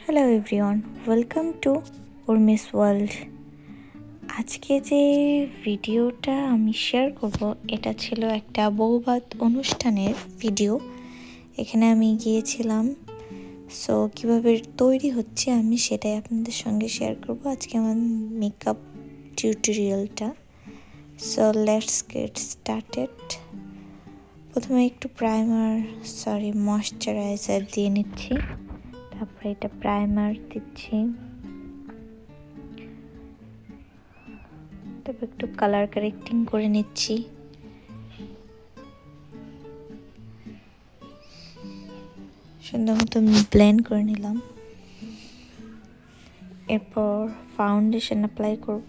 Hello everyone, welcome to Urmi's world. আজকে যে ভিডিওটা আমি শেয়ার করব এটা ছিল একটা বৌভাত অনুষ্ঠানের ভিডিও। এখানে আমি গিয়েছিলাম, সো কীভাবে তৈরি হচ্ছে আমি সেটাই আপনাদের সঙ্গে শেয়ার করব আজকে আমার মেকআপ টিউটোরিয়ালটা। So let's get started. প্রথমে একটু ময়শ্চারাইজার দিয়ে নিচ্ছি, তারপরে এটা প্রাইমার দিচ্ছি, তারপর একটু কালার কারেক্টিং করে নিচ্ছি। সুন্দর মতো ব্লেন্ড করে নিলাম। এরপর ফাউন্ডেশন অ্যাপ্লাই করব।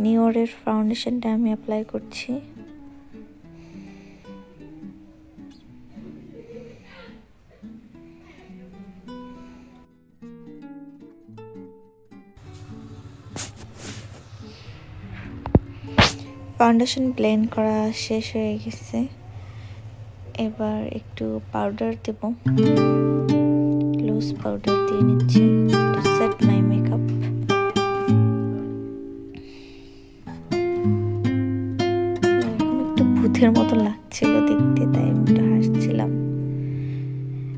নিওরের ফাউন্ডেশনটা আমি অ্যাপ্লাই করছি। ফাউন্ডেশন ব্লেন্ড করা শেষ হয়ে গেছে, এবার একটু পাউডার দেব। লুজ পাউডার দিয়ে নিচ্ছি টু সেট মাই মেকআপ। একটু ভূতের মতো লাগছিল দেখতে, তাই আমি একটু হাসছিলাম।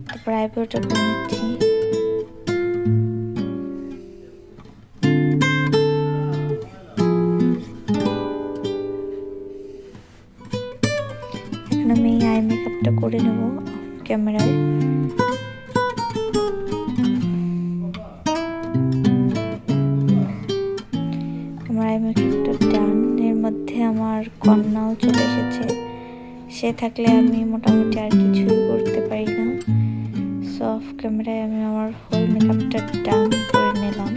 তারপর আইব্রোটা করে নিচ্ছি। আমি আই মেকআপটা করে নেব অফ ক্যামেরায়। আমার আই মেকআপটা ডান। এর মধ্যে আমার কন্যাও চলে এসেছে, সে থাকলে আমি মোটামুটি আর কিছুই করতে পারি না। সো অফ ক্যামেরায় আমি আমার হোল মেকআপটা ডান করে নিলাম।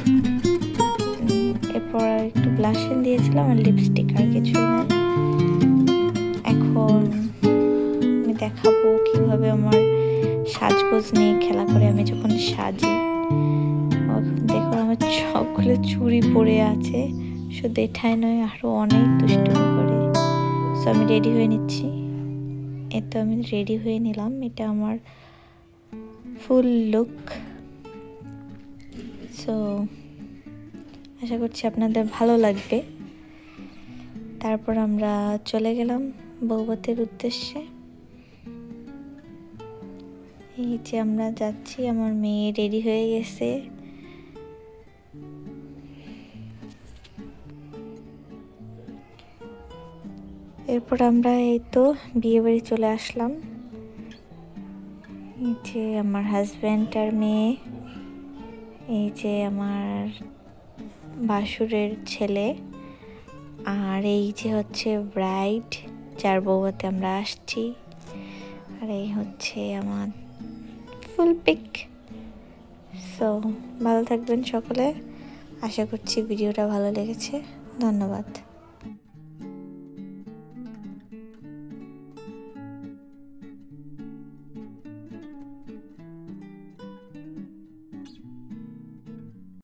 এরপর একটু ব্লাশিং দিয়েছিলাম আর লিপস্টিক, আর কিছুই না। এখন দেখাবো কিভাবে আমার সাজগোজ নিয়ে খেলা করে আমি যখন সাজি। দেখুন আমার সবগুলো চুড়ি পরে আছে, শুধু এটাই নয় আরো অনেক দুষ্টুমি করে। সো আমি রেডি হয়ে নিচ্ছি। এতো আমি রেডি হয়ে নিলাম, এটা আমার ফুল লুক। সো আশা করছি আপনাদের ভালো লাগবে। তারপর আমরা চলে গেলাম বৌভাতের উদ্দেশ্যে। এই যে আমরা যাচ্ছি, আমার মেয়ে রেডি হয়ে গেছে। এরপর আমরা এই তো বিয়ে বাড়ি চলে আসলাম। এই যে আমার হাজব্যান্ড আর মেয়ে, এই যে আমার ভাসুরের ছেলে, আর এই যে হচ্ছে ব্রাইড যার বৌভাতে আমরা আসছি, আর এই হচ্ছে আমার ফুল পিক। সো ভালো থাকবেন সকলে। আশা করছি ভিডিওটা ভালো লেগেছে। ধন্যবাদ।